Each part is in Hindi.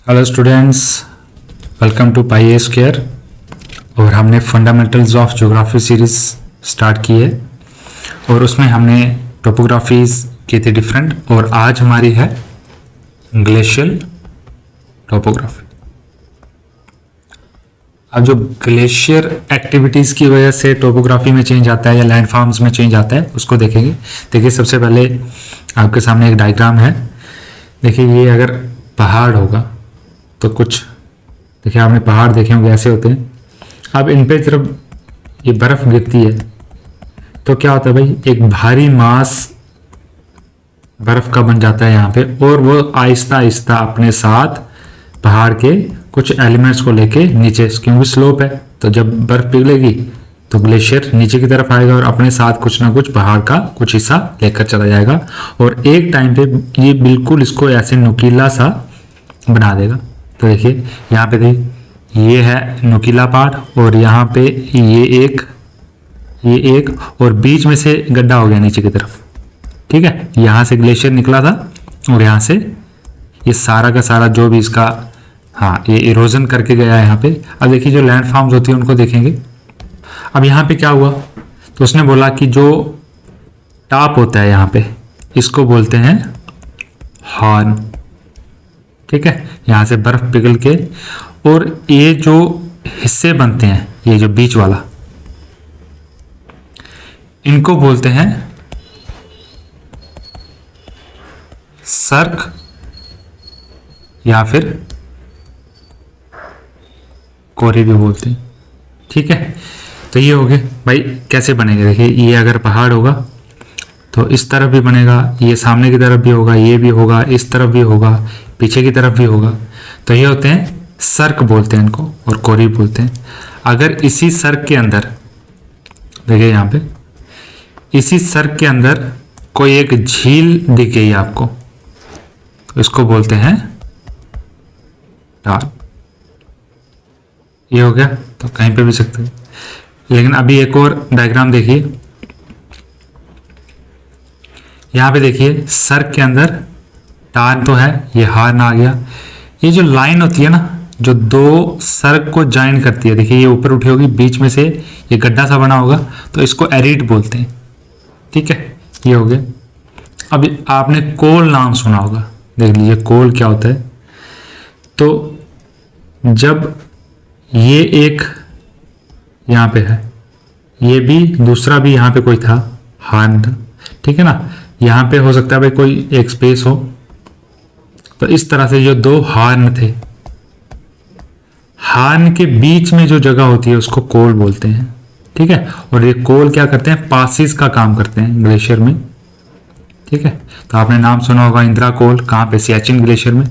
Hello students, welcome to pi a square. और हमने fundamentals of geography series start की है और उसमें हमने टोपोग्राफीज की थी डिफरेंट, और आज हमारी है ग्लेशियल टोपोग्राफी। अब जो ग्लेशियर एक्टिविटीज़ की वजह से टोपोग्राफी में चेंज आता है या लैंडफॉर्म्स में चेंज आता है उसको देखेंगे। देखिए, सबसे पहले आपके सामने एक डायग्राम है। देखिए, ये अगर पहाड़ होगा तो कुछ, देखिए आपने पहाड़ देखे होंगे ऐसे होते हैं। अब इन पे जब ये बर्फ़ गिरती है तो क्या होता है भाई, एक भारी मास बर्फ़ का बन जाता है यहाँ पे, और वो आहिस्ता आहिस्ता अपने साथ पहाड़ के कुछ एलिमेंट्स को लेके नीचे, क्योंकि स्लोप है तो जब बर्फ़ पिघलेगी तो ग्लेशियर नीचे की तरफ आएगा और अपने साथ कुछ ना कुछ पहाड़ का कुछ हिस्सा लेकर चला जाएगा, और एक टाइम पे ये बिल्कुल इसको ऐसे नुकीला सा बना देगा। तो देखिए यहाँ पे देखिए, ये है नुकीला पार्ट और यहाँ पे ये एक और बीच में से गड्ढा हो गया नीचे की तरफ। ठीक है, यहाँ से ग्लेशियर निकला था और यहाँ से ये सारा का सारा जो भी इसका, हाँ, ये इरोजन करके गया है यहाँ पे। अब देखिए, जो लैंड फॉर्म्स होती है उनको देखेंगे। अब यहाँ पे क्या हुआ, तो उसने बोला कि जो टॉप होता है यहाँ पे, इसको बोलते हैं हॉर्न। ठीक है, यहाँ से बर्फ पिघल के, और ये जो हिस्से बनते हैं, ये जो बीच वाला, इनको बोलते हैं सर्क या फिर कोरी भी बोलते हैं। ठीक है, तो ये हो गए भाई। कैसे बनेगा, देखिए ये अगर पहाड़ होगा तो इस तरफ भी बनेगा, ये सामने की तरफ भी होगा, ये भी होगा, इस तरफ भी होगा, पीछे की तरफ भी होगा। तो ये होते हैं सर्क बोलते हैं इनको, और कोरी बोलते हैं। अगर इसी सर्क के अंदर, देखिए यहाँ पे इसी सर्क के अंदर कोई एक झील दिख गई आपको, तो इसको बोलते हैं टार। ये हो गया, तो कहीं पे भी सकते हैं। लेकिन अभी एक और डायग्राम देखिए, यहाँ पे देखिए सर्क के अंदर टार तो है, ये हार्न आ गया। ये जो लाइन होती है ना, जो दो सर्क को ज्वाइन करती है, देखिए ये ऊपर उठी होगी, बीच में से ये गड्ढा सा बना होगा, तो इसको एरिड बोलते हैं। ठीक है, ये हो गया। अब आपने कोल नाम सुना होगा, देख लीजिए कोल क्या होता है। तो जब ये एक यहाँ पे है, ये भी दूसरा भी यहाँ पे कोई था, हार्न था। ठीक है ना, यहाँ पे हो सकता है भाई कोई एक स्पेस हो, तो इस तरह से जो दो हार्न थे, हार्न के बीच में जो जगह होती है उसको कोल बोलते हैं। ठीक है, और ये कोल क्या करते हैं, पासिस का काम करते हैं ग्लेशियर में। ठीक है, तो आपने नाम सुना होगा इंदिरा कोल, कहाँ पे, सियाचिन ग्लेशियर में।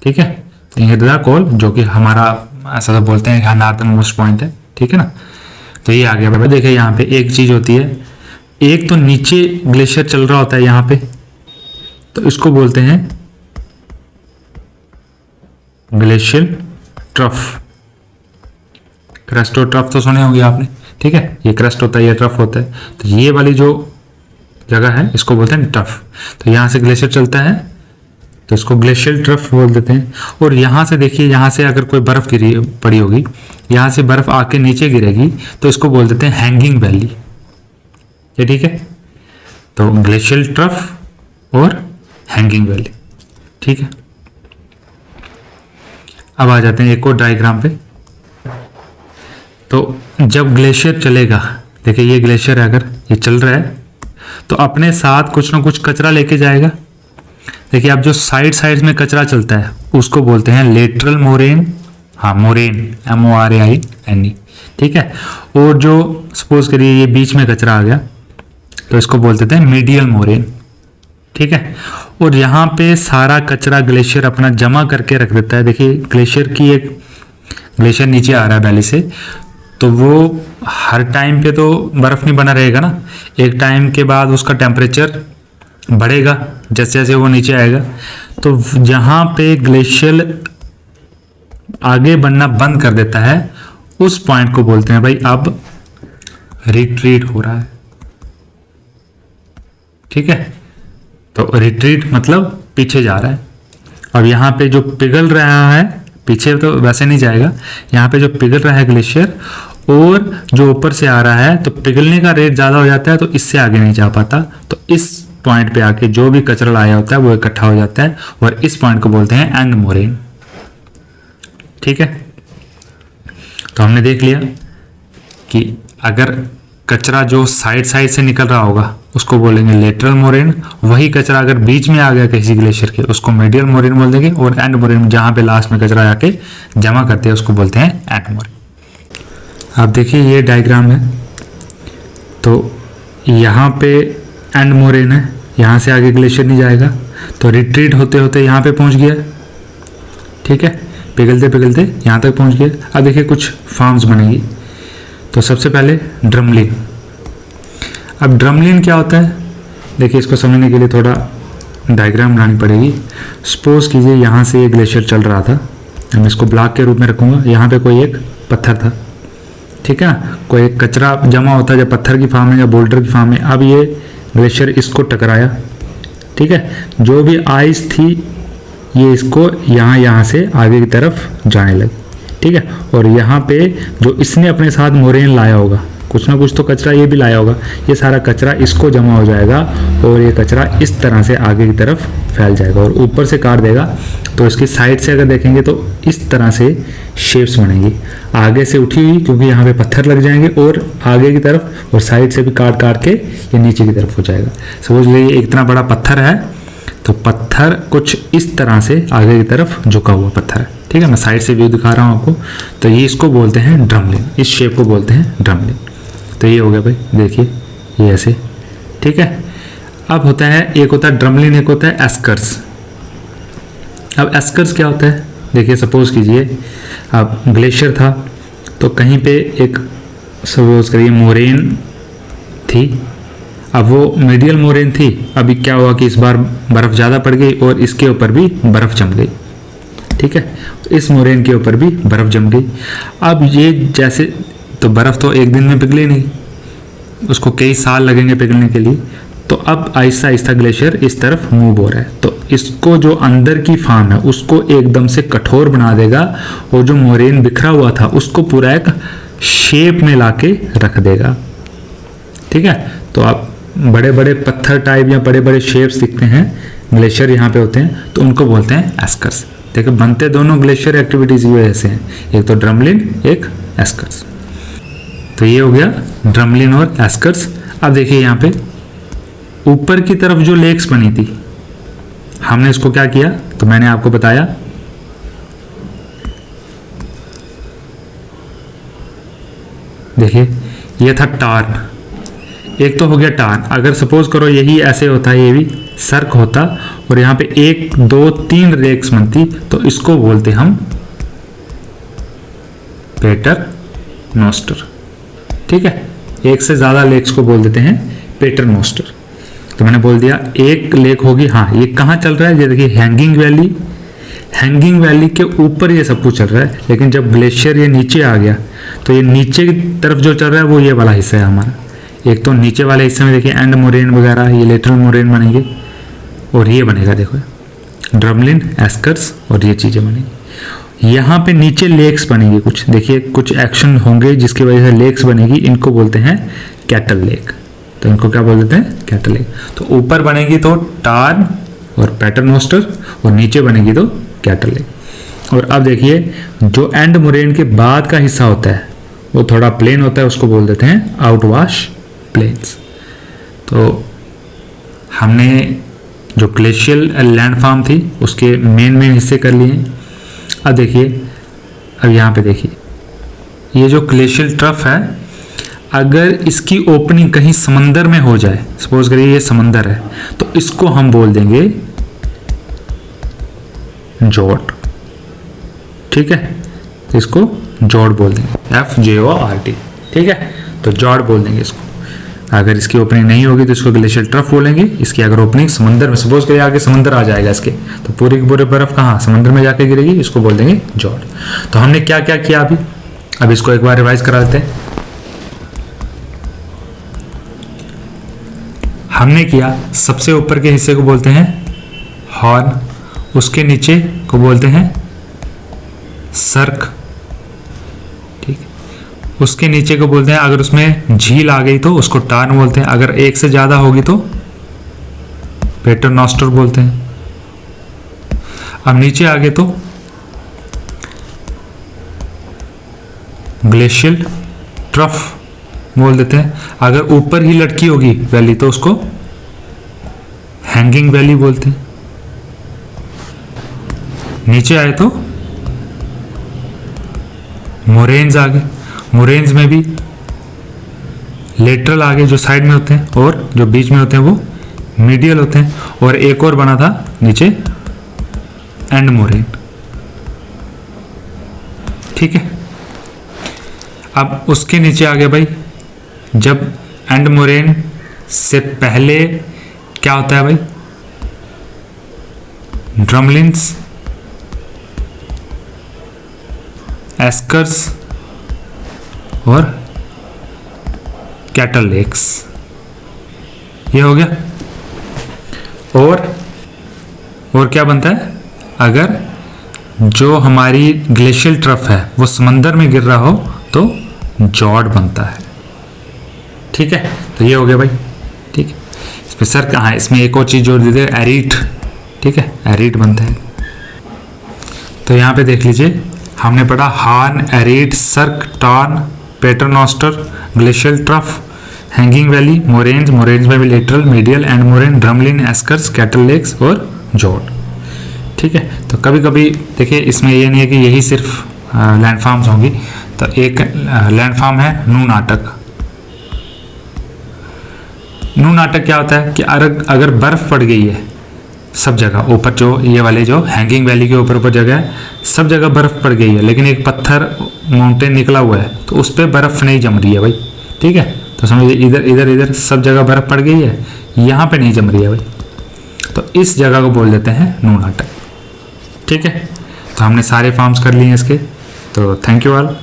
ठीक है, तो इंदिरा कोल जो कि हमारा, ऐसा तो बोलते हैं नॉर्थर्न मोस्ट पॉइंट है। ठीक है ना, तो ये आ गया बाबा। देखिए यहाँ पे एक चीज होती है, एक तो नीचे ग्लेशियर चल रहा होता है यहाँ पे, तो इसको बोलते हैं ग्लेशियल ट्रफ। क्रस्ट और ट्रफ तो सुने होंगे आपने। ठीक है, ये क्रस्ट होता है, ये ट्रफ होता है। तो ये वाली जो जगह है इसको बोलते हैं ट्रफ। तो यहाँ से ग्लेशियर चलता है तो इसको ग्लेशियल ट्रफ बोल देते हैं। और यहाँ से देखिए, यहाँ से अगर कोई बर्फ गिरी पड़ी होगी, यहाँ से बर्फ आके नीचे गिरेगी, तो इसको बोल देते हैं हैंगिंग वैली। ये ठीक है, तो ग्लेशियल ट्रफ और हैंगिंग वैली। ठीक है, अब आ जाते हैं एक और डायग्राम पे। तो जब ग्लेशियर चलेगा, देखिए ये ग्लेशियर है, अगर ये चल रहा है तो अपने साथ कुछ ना कुछ कचरा लेके जाएगा। देखिए अब जो साइड में कचरा चलता है उसको बोलते हैं लेटरल मोरेन। हाँ, मोरेन, MORAINE। ठीक है, और जो सपोज करिए ये बीच में कचरा आ गया तो इसको बोल देते हैं मीडियल मोरेन। ठीक है, और यहाँ पे सारा कचरा ग्लेशियर अपना जमा करके रख देता है। देखिए ग्लेशियर नीचे आ रहा है वैली से, तो वो हर टाइम पे तो बर्फ नहीं बना रहेगा ना, एक टाइम के बाद उसका टेम्परेचर बढ़ेगा जैसे जैसे वो नीचे आएगा। तो जहाँ पे ग्लेशियर आगे बढ़ना बंद कर देता है उस पॉइंट को बोलते हैं भाई अब रिट्रीट हो रहा है। ठीक है, तो रिट्रीट मतलब पीछे जा रहा है। अब यहाँ पे जो पिघल रहा है, पीछे तो वैसे नहीं जाएगा, यहाँ पे जो पिघल रहा है ग्लेशियर और जो ऊपर से आ रहा है, तो पिघलने का रेट ज़्यादा हो जाता है तो इससे आगे नहीं जा पाता। तो इस पॉइंट पे आके जो भी कचरा लाया होता है वो इकट्ठा हो जाता है और इस पॉइंट को बोलते हैं एंड मोरेन। ठीक है, तो हमने देख लिया कि अगर कचरा जो साइड से निकल रहा होगा उसको बोलेंगे लेटरल मोरेन, वही कचरा अगर बीच में आ गया किसी ग्लेशियर के उसको मीडियल मोरेन बोल देंगे, और एंड मोरेन जहाँ पे लास्ट में कचरा आके जमा करते हैं उसको बोलते हैं एंड मोरेन। आप देखिए ये डायग्राम है, तो यहाँ पे एंड मोरेन है, यहाँ से आगे ग्लेशियर नहीं जाएगा, तो रिट्रीट होते होते यहाँ पे पहुँच गया। ठीक है, पिघलते पिघलते यहाँ तक पहुँच गया। अब देखिए कुछ फॉर्म्स बनेगी। तो सबसे पहले ड्रमलिन। अब ड्रमलिन क्या होता है, देखिए इसको समझने के लिए थोड़ा डायग्राम बनानी पड़ेगी। सपोज कीजिए यहाँ से एक ग्लेशियर चल रहा था, मैं इसको ब्लॉक के रूप में रखूँगा, यहाँ पे कोई एक पत्थर था। ठीक है ना, कोई एक कचरा जमा होता है जब पत्थर की फॉर्म में या बोल्डर की फॉर्म में। अब ये ग्लेशियर इसको टकराया। ठीक है, जो भी आइस थी ये इसको यहाँ से आगे की तरफ जाने लगी। ठीक है, और यहाँ पे जो इसने अपने साथ मोरेन लाया होगा, कुछ ना कुछ तो कचरा ये भी लाया होगा, ये सारा कचरा इसको जमा हो जाएगा और ये कचरा इस तरह से आगे की तरफ फैल जाएगा और ऊपर से काट देगा। तो इसकी साइड से अगर देखेंगे तो इस तरह से शेप्स बनेंगी, आगे से उठी हुई क्योंकि यहाँ पे पत्थर लग जाएंगे और आगे की तरफ, और साइड से भी काट काट के ये नीचे की तरफ हो जाएगा। समझ लीजिए एक इतना बड़ा पत्थर है, तो पत्थर कुछ इस तरह से आगे की तरफ झुका हुआ पत्थर है। ठीक है, मैं साइड से व्यू दिखा रहा हूँ आपको। तो ये इसको बोलते हैं ड्रमलिन, इस शेप को बोलते हैं ड्रमलिन। तो ये हो गया भाई, देखिए ये ऐसे। ठीक है, अब होता है, एक होता है ड्रमलिन, एक होता है एस्कर्स। अब एस्कर्स क्या होता है, देखिए सपोज कीजिए अब ग्लेशियर था, तो कहीं पे एक सपोज करिए मोरेन थी, अब वो मीडियल मोरेन थी। अभी क्या हुआ कि इस बार बर्फ़ ज़्यादा पड़ गई और इसके ऊपर भी बर्फ़ जम गई। ठीक है, इस मोरेन के ऊपर भी बर्फ़ जम गई। अब ये जैसे, तो बर्फ़ तो एक दिन में पिघली नहीं, उसको कई साल लगेंगे पिघलने के लिए। तो अब आहिस्ता आहिस्ता ग्लेशियर इस तरफ मूव हो रहा है, तो इसको जो अंदर की फॉर्म है उसको एकदम से कठोर बना देगा और जो मोरेन बिखरा हुआ था उसको पूरा एक शेप में लाके रख देगा। ठीक है, तो आप बड़े बड़े पत्थर टाइप या बड़े बड़े शेप्स दिखते हैं ग्लेशियर यहाँ पे होते हैं, तो उनको बोलते हैं एस्कर्स। देखिए बनते दोनों ग्लेशियर एक्टिविटीज की वजह से हैं, एक तो ड्रमलिन, एक एस्कर्स। तो ये हो गया ड्रमलिन और एस्कर्स। अब देखिए यहाँ पे ऊपर की तरफ जो लेक्स बनी थी, हमने इसको क्या किया, तो मैंने आपको बताया देखिए ये था टार्न, एक तो हो गया टार्न। अगर सपोज करो यही ऐसे होता, ये भी सर्क होता और यहाँ पे 1 2 3 लेक्स बनती, तो इसको बोलते हम पेटरनोस्टर। ठीक है, एक से ज़्यादा लेक्स को बोल देते हैं पेटरनोस्टर। तो मैंने बोल दिया एक लेक होगी, हाँ ये कहाँ चल रहा है, ये देखिए हैंगिंग वैली, हैंगिंग वैली के ऊपर ये सब कुछ चल रहा है। लेकिन जब ग्लेशियर ये नीचे आ गया तो ये नीचे की तरफ जो चल रहा है वो ये वाला हिस्सा है हमारा। एक तो नीचे वाले हिस्से में देखिए एंड मोरेन वगैरह, ये लेटरल मोरेन बनेंगे और ये बनेगा देखो ड्रमलिन, एस्कर्स और ये चीज़ें बनेगी। यहाँ पे नीचे लेक्स बनेगी कुछ, देखिए कुछ एक्शन होंगे जिसकी वजह से लेक्स बनेगी, इनको बोलते हैं कैटल लेक। तो इनको क्या बोल देते हैं, कैटल लेक। तो ऊपर बनेगी तो टार्न और पेटरनोस्टर और नीचे बनेगी तो कैटल लेक। और अब देखिए जो एंड मोरेन के बाद का हिस्सा होता है वो थोड़ा प्लेन होता है, उसको बोल देते हैं आउटवाश प्लेन्स। तो हमने जो ग्लेशियल लैंडफॉर्म थी उसके मेन हिस्से कर लिए। अब देखिए, अब यहाँ पे देखिए ये जो ग्लेशियल ट्रफ है, अगर इसकी ओपनिंग कहीं समंदर में हो जाए, सपोज करिए ये समंदर है, तो इसको हम बोल देंगे जॉर्ड। ठीक है, इसको जॉर्ड बोल देंगे, FJORD। ठीक है, तो जॉर्ड बोल देंगे इसको। अगर इसकी ओपनिंग नहीं होगी तो इसको ग्लेशियल ट्रफ बोलेंगे। इसकी अगर ओपनिंग समंदर में, सपोज करिए आगे समंदर आ जाएगा इसके, तो पूरी की पूरी बर्फ कहाँ, समंदर में जाके गिरेगी, इसको बोल देंगे जॉर्ड। तो हमने क्या क्या किया अभी, अब इसको एक बार रिवाइज करा देते हैं। हमने किया सबसे ऊपर के हिस्से को बोलते हैं हॉर्न, उसके नीचे को बोलते हैं सर्क, ठीक। उसके नीचे को बोलते हैं, अगर उसमें झील आ गई तो उसको टार्न बोलते हैं, अगर एक से ज़्यादा होगी तो पेटरनॉस्टर बोलते हैं। अब नीचे आगे तो ग्लेशियल ट्रफ बोल देते हैं। अगर ऊपर ही लटकी होगी वैली तो उसको हैंगिंग वैली बोलते हैं। नीचे आए तो मोरेन्स आगे, मोरेन्स में भी लेटरल आगे जो साइड में होते हैं और जो बीच में होते हैं वो मीडियल होते हैं। और एक और बना था नीचे एंड मोरेन, ठीक है। अब उसके नीचे आ गया भाई, जब एंड मोरेन से पहले क्या होता है भाई, ड्रमलिन्स, एस्कर्स और कैटल लेक्स, ये हो गया। और क्या बनता है, अगर जो हमारी ग्लेशियल ट्रफ है वो समंदर में गिर रहा हो तो जॉर्ड बनता है, ठीक है। तो ये हो गया भाई, ठीक है। इसमें सर कहाँ है, इसमें एक और चीज़ जोड़ दीजिए, एरीट, ठीक है, एरीट बनता है। तो यहाँ पे देख लीजिए, हमने पढ़ा horn, arete, cirque, tarn, paternoster, glacial trough, hanging valley, moraines, moraines में भी lateral, medial, end moraine, drumlin, eskers, kettle lakes और जॉर्ड, ठीक है। तो कभी कभी देखिए इसमें ये नहीं है कि यही सिर्फ लैंडफॉर्म्स होंगी। तो एक लैंडफॉर्म है नू नाटक। नू नाटक क्या होता है कि अगर बर्फ पड़ गई है सब जगह, ऊपर जो ये वाले जो हैंगिंग वैली के ऊपर जगह है सब जगह बर्फ पड़ गई है, लेकिन एक पत्थर माउंटेन निकला हुआ है तो उस पर बर्फ नहीं जम रही है भाई, ठीक है। तो समझिए इधर इधर इधर सब जगह बर्फ पड़ गई है, यहाँ पे नहीं जम रही है भाई, तो इस जगह को बोल देते हैं नू नाटक, ठीक है। तो हमने सारे फॉर्म्स कर लिए हैं इसके। तो थैंक यू ऑल।